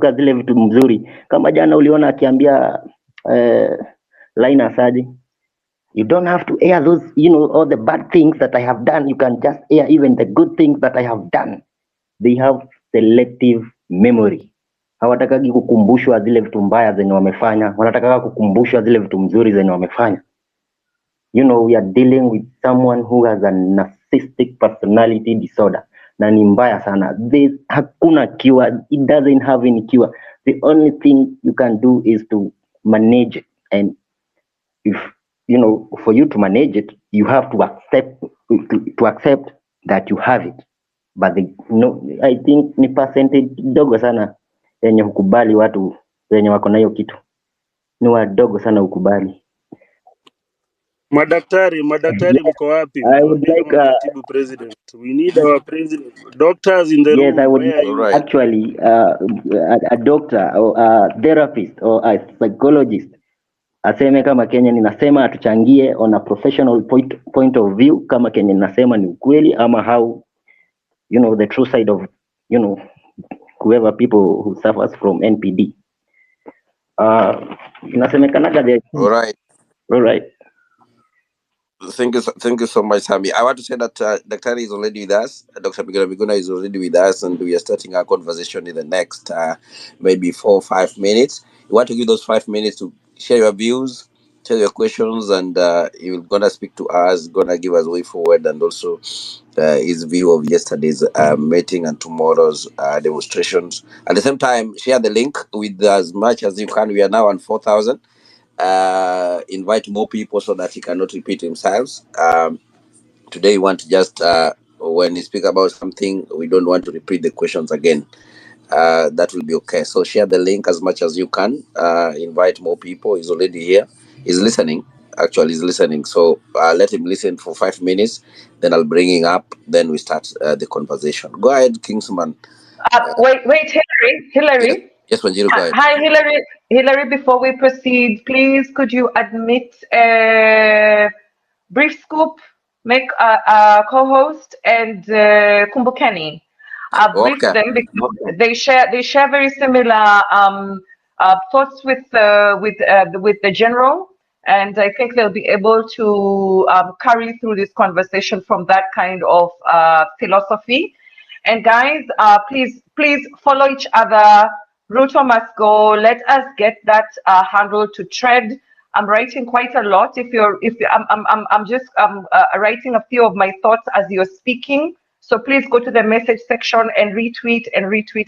kumbuka zile vitu mzuri. Kama jana uliona akiambia Linus aje, you don't have to air those, all the bad things that I have done. You can just air even the good things that I have done. They have selective memory. Hawatakagi kukumbushwa zile vitu mbaya zenye wamefanya, wanataka kukumbushwa zile vitu mzuri zenye wamefanya. We are dealing with someone who has a narcissistic personality disorder. Na ni mbaya sana. Hakuna cure. It doesn't have any cure. The only thing you can do is to manage it. And if, for you to manage it, you have to accept that you have it. But I think ni percentage dogo sana yenye hukubali watu wenye wako na hiyo kitu. Ni wadogo sana hukubali. Madaktari mko wapi? I would like president. We need our president. Doctors in the room. Yes, I would like actually a doctor or a therapist or a psychologist aseme kama Kenya ninasema atuchangie on a professional point of view kama Kenya ninasema ni ukweli ama how the true side of whoever people who suffers from NPD. Inasemekanaga there. All right. Thank you so much, Sami. I want to say that Dr. is already with us. Dr. Miguna is already with us, and we are starting our conversation in the next maybe 4 or 5 minutes. You want to give those 5 minutes to share your views, tell your questions, and you're gonna speak to us, gonna give us way forward, and also his view of yesterday's meeting and tomorrow's demonstrations. At the same time, share the link with as much as you can. We are now on 4,000. Invite more people so that he cannot repeat himself. Today, we want to just, when he speak about something, we don't want to repeat the questions again. That will be okay. So share the link as much as you can. Invite more people. He's already here. He's listening. Actually, he's listening. So let him listen for 5 minutes. Then I'll bring him up. Then we start the conversation. Go ahead, Kingsman. Wait, Hillary. Yes, Wanjiru, go ahead. Hi, Hillary, before we proceed, please could you admit a brief scoop, make a co-host, and Kumbukeni. Brief them because they share very similar thoughts with the general, and I think they'll be able to carry through this conversation from that kind of philosophy. And guys, please follow each other. Ruto must go. Let us get that handle to tread. I'm writing quite a lot. I'm just writing a few of my thoughts as you're speaking. So please go to the message section and retweet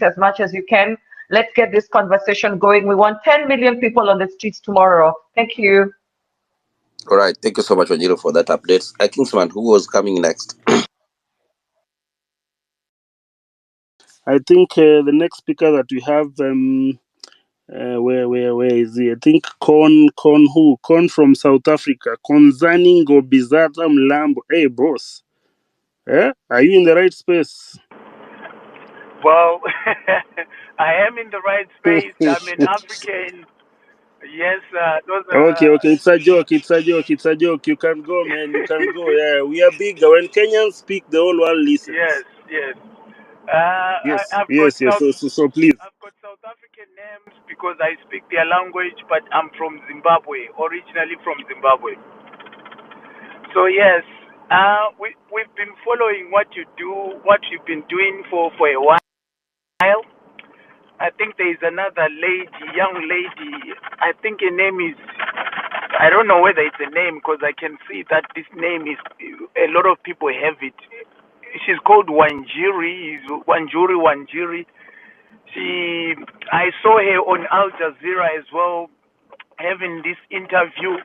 as much as you can. Let's get this conversation going. We want 10 million people on the streets tomorrow. Thank you. All right. Thank you so much, Wanjiru, for that update. Kingsman, who was coming next? I think the next speaker that we have, where is he? I think Con from South Africa. Konzani Ngobizata Mlambo. Hey, boss. Are you in the right space? Well, I am in the right space. I'm an African. Yes, those are... Okay. It's a joke. You can go, man. You can go. Yeah, we are bigger. When Kenyans speak, the whole world listens. Yes. Yes. So please. I've got South African names because I speak their language, but I'm from Zimbabwe, originally from Zimbabwe. So yes, we've been following what you've been doing for a while. I think there is another young lady. I think her name is, I don't know whether it's a name because I can see that this name is, a lot of people have it. She's called Wanjiri. I saw her on Al Jazeera as well, having this interview.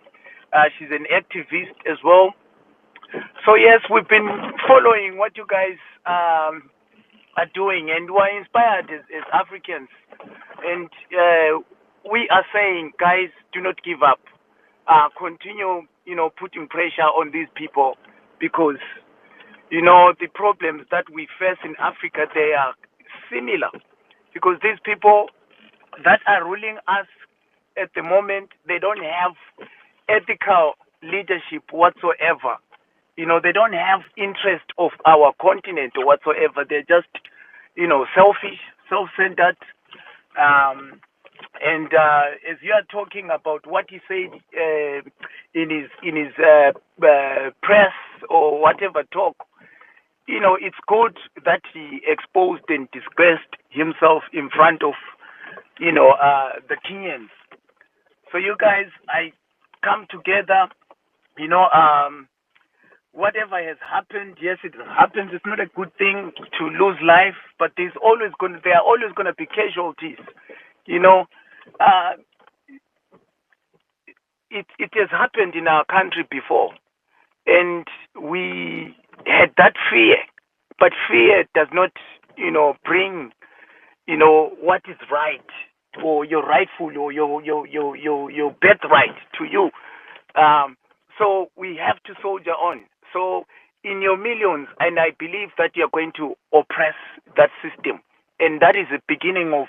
She's an activist as well. So yes, we've been following what you guys are doing, and we're inspired as Africans. And we are saying, guys, do not give up. Continue, putting pressure on these people, because the problems that we face in Africa, they are similar, because these people that are ruling us at the moment, they don't have ethical leadership whatsoever. They don't have interest of our continent whatsoever. They're just, selfish, self-centered, And as you are talking about what he said in his press or whatever talk, it's good that he exposed and disgraced himself in front of the Kenyans. So you guys, I come together, whatever has happened, yes, it happens. It's not a good thing to lose life, but there are always going to be casualties. Uh, it has happened in our country before, and we had that fear, but fear does not, bring, what is right or your rightful or your birthright to you. So we have to soldier on. So in your millions, and I believe that you're going to oppress that system, and that is the beginning of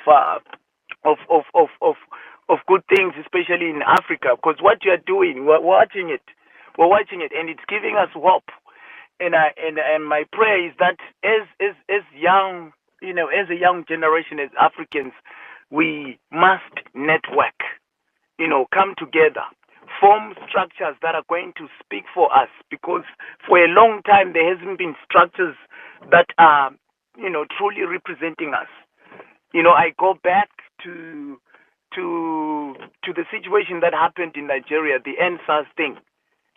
good things, especially in Africa. Because what you are doing, we're watching it, and it's giving us hope. And my prayer is that as young, as a young generation, as Africans, we must network, come together, form structures that are going to speak for us, because for a long time there hasn't been structures that are, truly representing us. I go back to the situation that happened in Nigeria, the NSAS thing.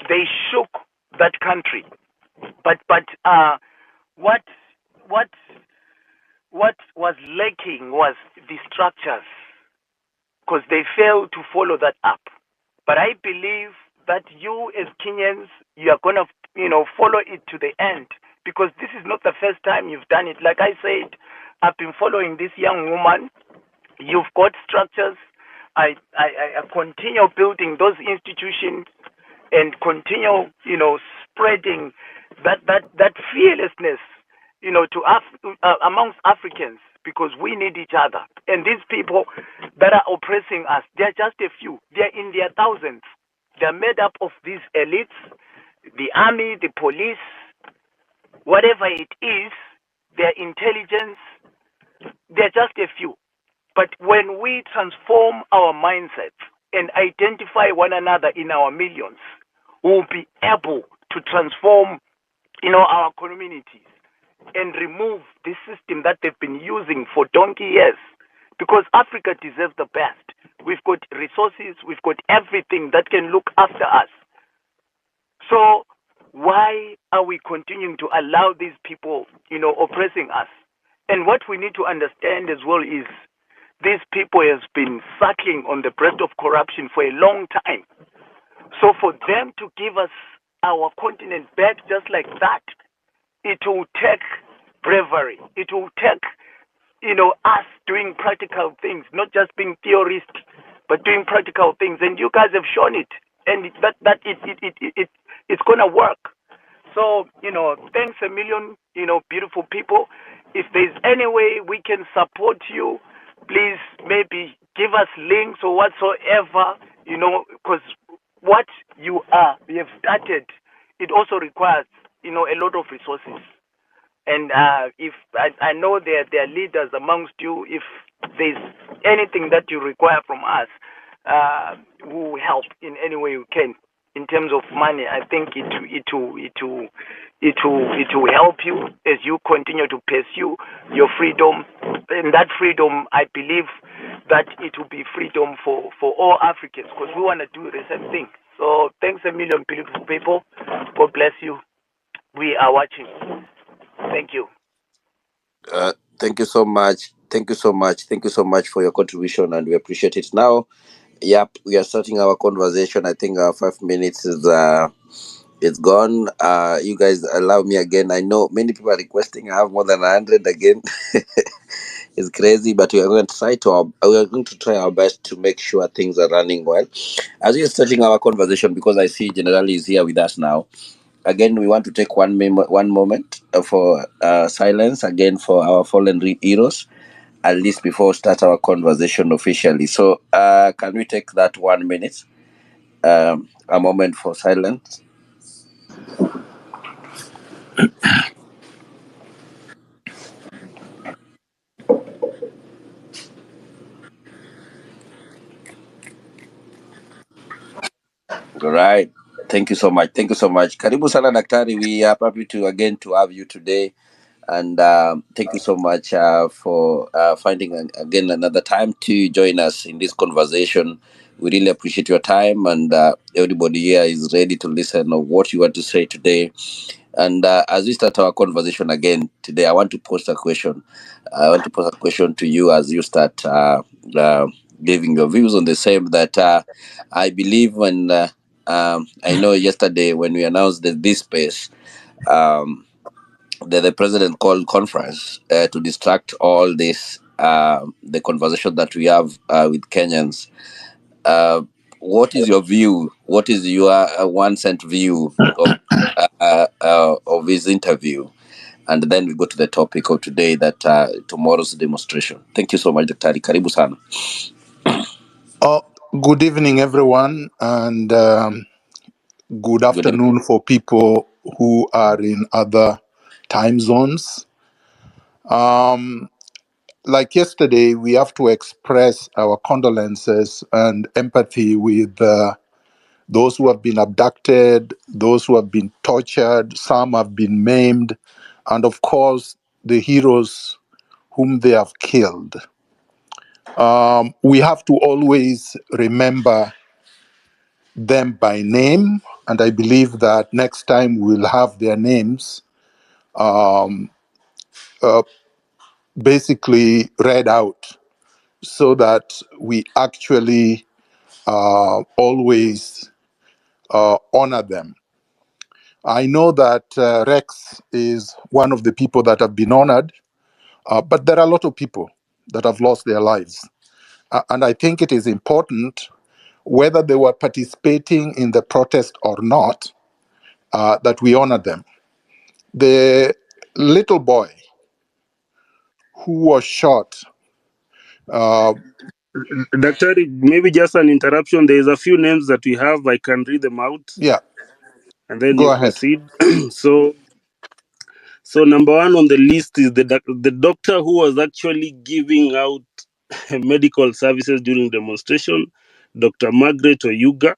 They shook that country, but what what what was lacking was the structures, because they failed to follow that up. But I believe that you as Kenyans, you are going to, follow it to the end, because this is not the first time you've done it. Like I said, I've been following this young woman. You've got structures. I continue building those institutions and continue, spreading that fearlessness, amongst Africans, because we need each other. And these people that are oppressing us, they're just a few. They're in their thousands. They're made up of these elites, the army, the police, whatever it is, their intelligence. They're just a few. But when we transform our mindsets and identify one another in our millions, we'll be able to transform, our communities and remove this system that they've been using for donkey years. Because Africa deserves the best. We've got resources, we've got everything that can look after us. So why are we continuing to allow these people, oppressing us? And what we need to understand as well is these people have been sucking on the breast of corruption for a long time. So for them to give us our continent back just like that, it will take bravery. It will take, us doing practical things, not just being theorists, but doing practical things. And you guys have shown it, and it's gonna work. So, thanks a million, beautiful people. If there's any way we can support you, please maybe give us links or whatsoever, because what you have started, it also requires, a lot of resources. And if I know there are leaders amongst you, if there's anything that you require from us, we will help in any way we can. In terms of money, I think it will help you as you continue to pursue your freedom. And that freedom, I believe that it will be freedom for all Africans, because we want to do the same thing. So thanks a million, beautiful people. God bless you. We are watching. Thank you. Thank you so much. Thank you so much. Thank you so much for your contribution, and we appreciate it. Now, yep, we are starting our conversation. I think our 5 minutes is it's gone. You guys allow me again. I know many people are requesting. I have more than 100 again. It's crazy, but we are going to try our best to make sure things are running well. As we are starting our conversation, because I see General is here with us now. Again, we want to take one moment for silence again for our fallen heroes, at least before we start our conversation officially. So, can we take that 1 minute, a moment for silence? All right. Thank you so much. Thank you so much. Karibu sana Daktari. We are happy to have you today. And thank you so much for finding again another time to join us in this conversation. We really appreciate your time, and everybody here is ready to listen of what you want to say today. And as we start our conversation again today, I want to pose a question. I want to pose a question to you as you start giving your views on the same. That I believe when I know yesterday when we announced this space. The president called conference to distract all this the conversation that we have with Kenyans. What is your view? What is your 1 cent view of his interview? And then we go to the topic of today, that tomorrow's demonstration. Thank you so much, Dr. Karibu sana. Good evening, everyone, and good Good evening. afternoon for people who are in other time zones. Like yesterday, we have to express our condolences and empathy with those who have been abducted, those who have been tortured, some have been maimed, and of course, the heroes whom they have killed. We have to always remember them by name, and I believe that next time we'll have their names basically read out so that we actually always honor them. I know that Rex is one of the people that have been honored, but there are a lot of people that have lost their lives. And I think it is important, whether they were participating in the protest or not, that we honor them. The little boy who was shot, Daktari, maybe just an interruption. There's a few names that we have. I can read them out, yeah, and then go you ahead. proceed. so So number one on the list is the doctor who was actually giving out medical services during demonstration, Dr. Margaret Oyuga.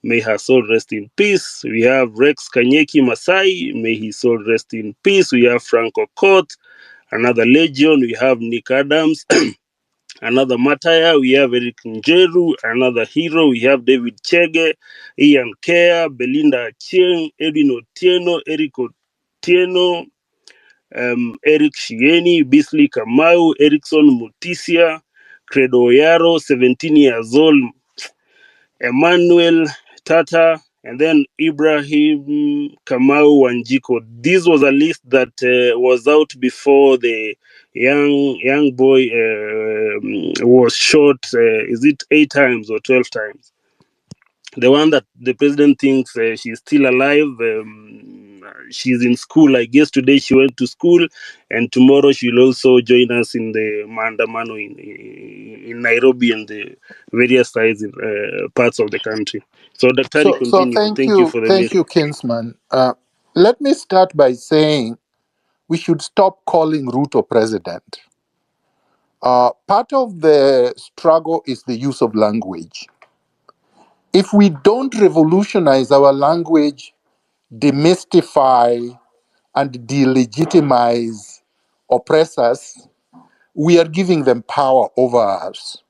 May her soul rest in peace. We have Rex Kanyeki Masai. May his soul rest in peace. We have Frank Okot, another legion. We have Nick Adams, another martyr. We have Eric Njeru, another hero. We have David Chege, Ian Kea, Belinda Chieng, Edwin Otieno, Eric Otieno, Eric Shieni, Bisley Kamau, Erickson Mutisia, Credo Oyaro, 17 years old, Emmanuel Tata, and then Ibrahim Kamau Wanjiko. This was a list that was out before the young boy was shot. Is it 8 times or 12 times? The one that the president thinks she's still alive. She's in school. I guess today she went to school, and tomorrow she'll also join us in the Maandamano in Nairobi and the various sides in parts of the country. So, Daktari, So continue. Thank you for the thank you, Kinsman. Let me start by saying we should stop calling Ruto president. Part of the struggle is the use of language. If we don't revolutionize our language, demystify and delegitimize oppressors, we are giving them power over us.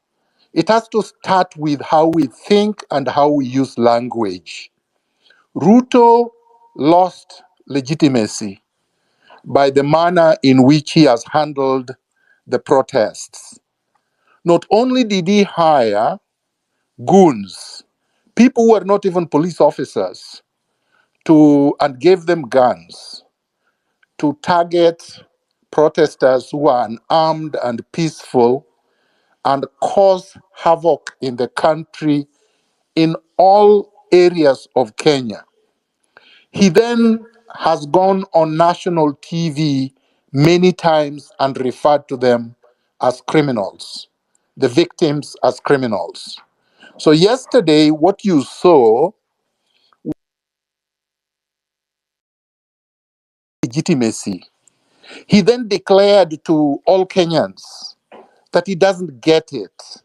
It has to start with how we think and how we use language. Ruto lost legitimacy by the manner in which he has handled the protests. Not only did he hire goons, people who are not even police officers, and gave them guns to target protesters who are unarmed and peaceful and cause havoc in the country in all areas of Kenya. He then has gone on national TV many times and referred to them as criminals, the victims as criminals. So yesterday, what you saw, legitimacy. He then declared to all Kenyans that he doesn't get it.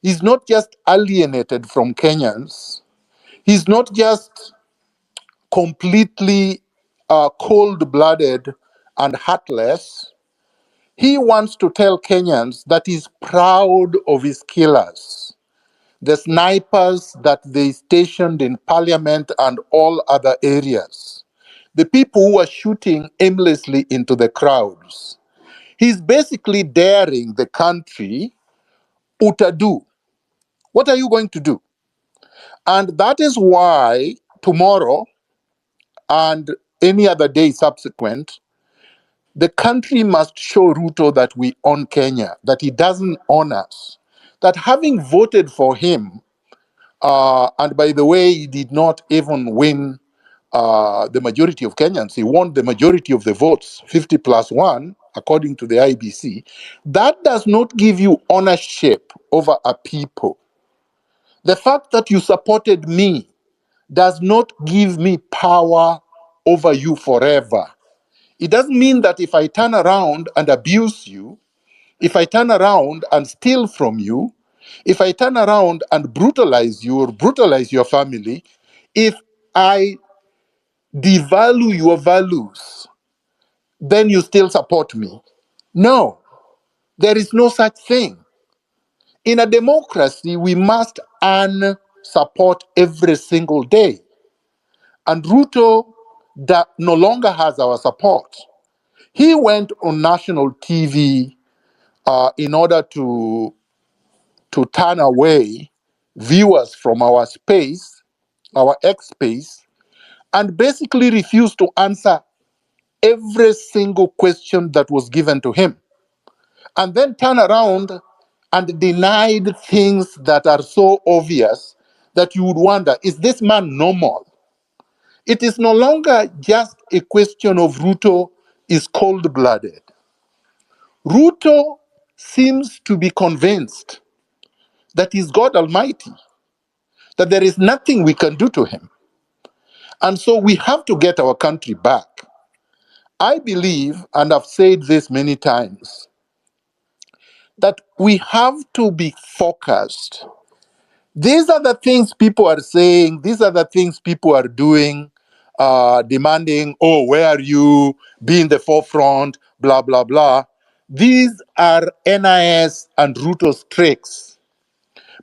He's not just alienated from Kenyans, He's not just completely cold-blooded and heartless. He wants to tell Kenyans that he's proud of his killers, the snipers that they stationed in parliament and all other areas, the people who are shooting aimlessly into the crowds. He's basically daring the country, utadu. What are you going to do? And that is why tomorrow and any other day subsequent, the country must show Ruto that we own Kenya, that he doesn't own us, that having voted for him, and by the way, he did not even win the majority of Kenyans. He won the majority of the votes, 50+1, according to the IBC. That does not give you ownership over a people. The fact that you supported me does not give me power over you forever. It doesn't mean that if I turn around and abuse you, if I turn around and steal from you, if I turn around and brutalize you or brutalize your family, if I devalue your values, then you still support me. No, there is no such thing. In a democracy, we must earn support every single day. And Ruto no longer has our support. He went on national TV in order to turn away viewers from our space, our X space, and basically refused to answer every single question that was given to him. And then turn around and denied things that are so obvious that you would wonder, is this man normal? It is no longer just a question of Ruto is cold-blooded. Ruto seems to be convinced that he's God Almighty, that there is nothing we can do to him. And so we have to get our country back. I believe, and I've said this many times, that we have to be focused. These are the things people are saying, these are the things people are doing, demanding, oh, where are you? Be in the forefront, blah, blah, blah. These are NIS and Ruto's tricks.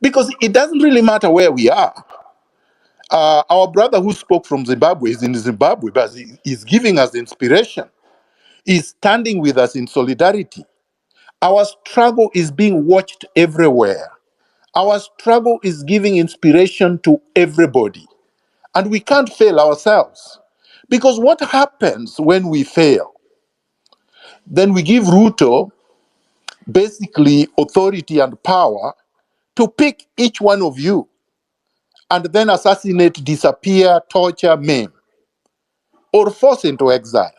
Because it doesn't really matter where we are. Our brother who spoke from Zimbabwe is in Zimbabwe, but he's giving us inspiration. He's standing with us in solidarity. Our struggle is being watched everywhere. Our struggle is giving inspiration to everybody. And we can't fail ourselves. Because what happens when we fail? Then we give Ruto basically authority and power to pick each one of you and then assassinate, disappear, torture, maim, or force into exile.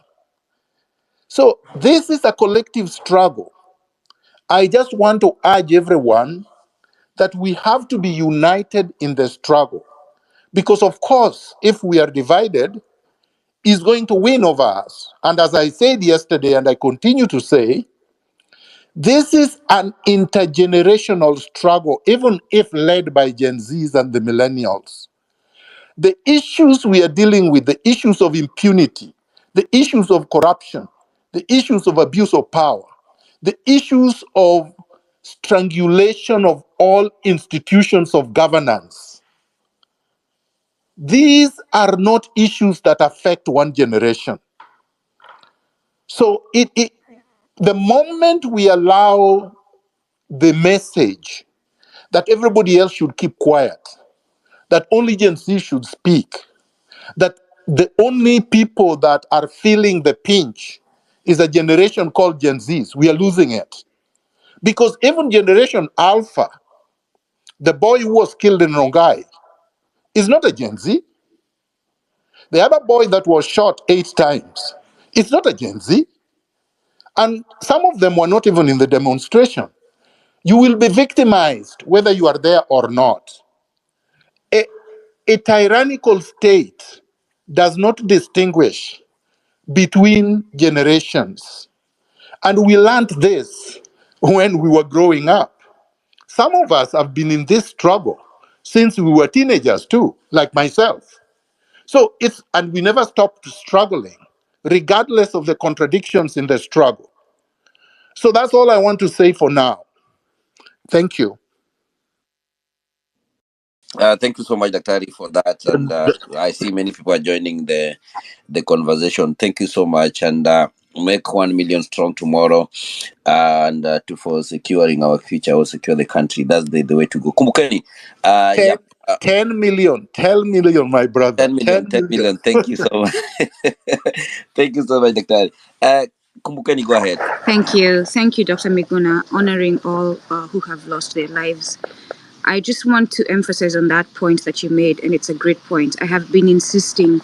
So this is a collective struggle. I just want to urge everyone that we have to be united in the struggle. Because of course, if we are divided, he's going to win over us. And as I said yesterday, and I continue to say, this is an intergenerational struggle, even if led by Gen Zs and the millennials. The issues we are dealing with, the issues of impunity, the issues of corruption, the issues of abuse of power, the issues of strangulation of all institutions of governance, these are not issues that affect one generation. So the moment we allow the message that everybody else should keep quiet, that only Gen Z should speak, that the only people that are feeling the pinch is a generation called Gen Zs, we are losing it. Because even Generation Alpha, the boy who was killed in Rongai, is not a Gen Z. The other boy that was shot 8 times is not a Gen Z. And some of them were not even in the demonstration. You will be victimized whether you are there or not. A tyrannical state does not distinguish between generations. And we learned this when we were growing up. Some of us have been in this struggle since we were teenagers too, like myself. So and we never stopped struggling, regardless of the contradictions in the struggle. So that's all I want to say for now. Thank you. Thank you so much, Daktari, for that. And I see many people are joining the conversation. Thank you so much. And make 1 million strong tomorrow, and for securing our future or secure the country. That's the way to go. Kumbukeni. 10 million, my brother. 10 million, 10 million. Thank you so much. Thank you so much, Daktari. Kumbukeni, go ahead. Thank you, Dr. Miguna, honoring all who have lost their lives. I just want to emphasize on that point that you made, and it's a great point. I have been insisting,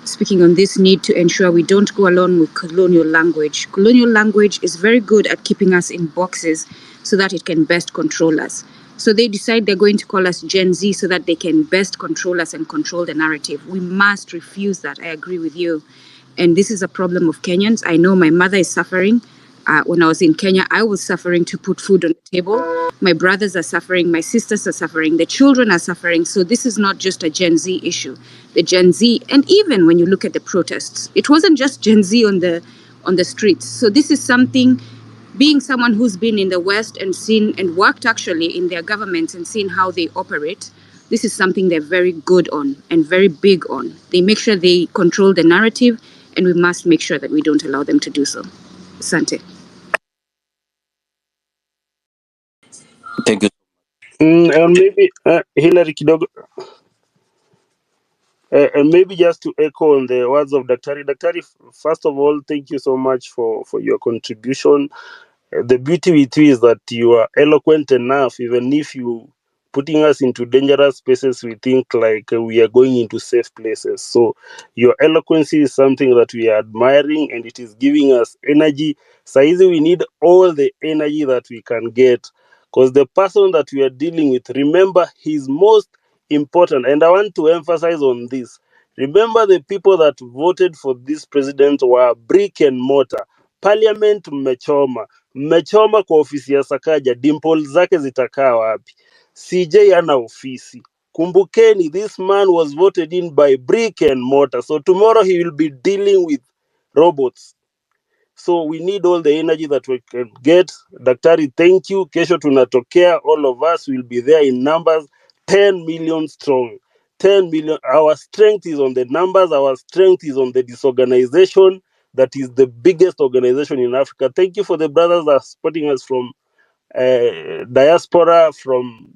speaking on this need to ensure we don't go along with colonial language. Colonial language is very good at keeping us in boxes so that it can best control us. So they decide they're going to call us Gen Z so that they can best control us and control the narrative. We must refuse that. I agree with you. And this is a problem of Kenyans. I know my mother is suffering. When I was in Kenya, I was suffering to put food on the table. My brothers are suffering. My sisters are suffering. The children are suffering. So this is not just a Gen Z issue. The Gen Z, and even when you look at the protests, it wasn't just Gen Z on the streets. So this is something, being someone who's been in the West and seen and worked actually in their governments and seen how they operate, this is something they're very good on and very big on. They make sure they control the narrative, and we must make sure that we don't allow them to do so. Asante. Thank you. And maybe Hillary Kidogo, and maybe just to echo on the words of Daktari. Daktari, first of all, thank you so much for your contribution. The beauty with you is that you are eloquent enough, even if you putting us into dangerous spaces, we think like we are going into safe places. So your eloquence is something that we are admiring, and it is giving us energy. Saizi, we need all the energy that we can get, because the person that we are dealing with, remember, he's most important. And I want to emphasize on this. Remember, the people that voted for this president were brick and mortar. Parliament mmechoma kwa ofisi ya Sakaja, dimple zake zitakaa wapi? CJ ana ofisi. Kumbukeni, this man was voted in by brick and mortar. So tomorrow he will be dealing with robots. So we need all the energy that we can get. Daktari, thank you. Kesho tunatokea. All of us will be there in numbers. 10 million strong. 10 million. Our strength is on the numbers. Our strength is on the disorganization. That is the biggest organization in Africa. Thank you for the brothers that are supporting us from diaspora, from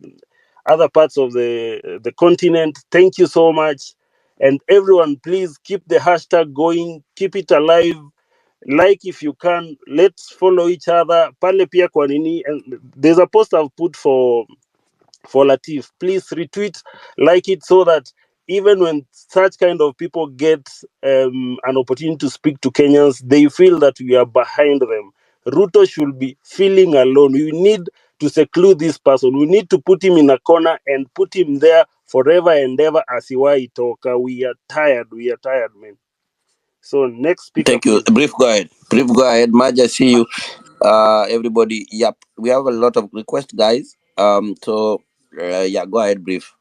other parts of the continent. Thank you so much. And everyone, please keep the hashtag going. Keep it alive. Like if you can, let's follow each other. Pale pia kwa nini, and there's a post I've put for Latif. Please retweet, like it, so that even when such kind of people get an opportunity to speak to Kenyans, they feel that we are behind them. Ruto should be feeling alone. We need to seclude this person. We need to put him in a corner and put him there forever and ever as Iwai Toka. We are tired, man. So next speaker. Thank you. Please. Brief, go ahead. Maja, see you. Everybody. Yep. We have a lot of requests, guys. So yeah, go ahead, Brief.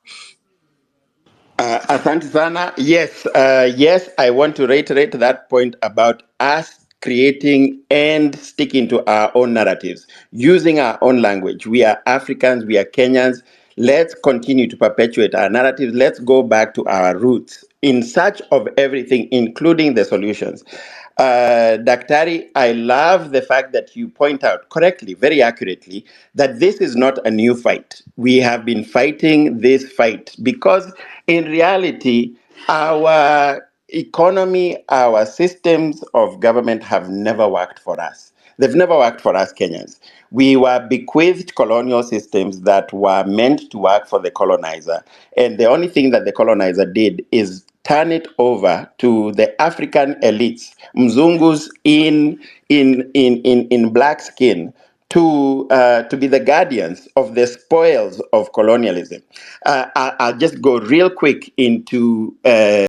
Asante sana. Yes, I want to reiterate that point about us creating and sticking to our own narratives, using our own language. We are Africans, we are Kenyans. Let's continue to perpetuate our narratives. Let's go back to our roots in search of everything, including the solutions. Daktari, I love the fact that you point out correctly, very accurately, that this is not a new fight. We have been fighting this fight because in reality, our economy, our systems of government have never worked for us. They've never worked for us Kenyans. We were bequeathed colonial systems that were meant to work for the colonizer. And the only thing that the colonizer did is turn it over to the African elites, Mzungus in black skin, to be the guardians of the spoils of colonialism. I'll just go real quick into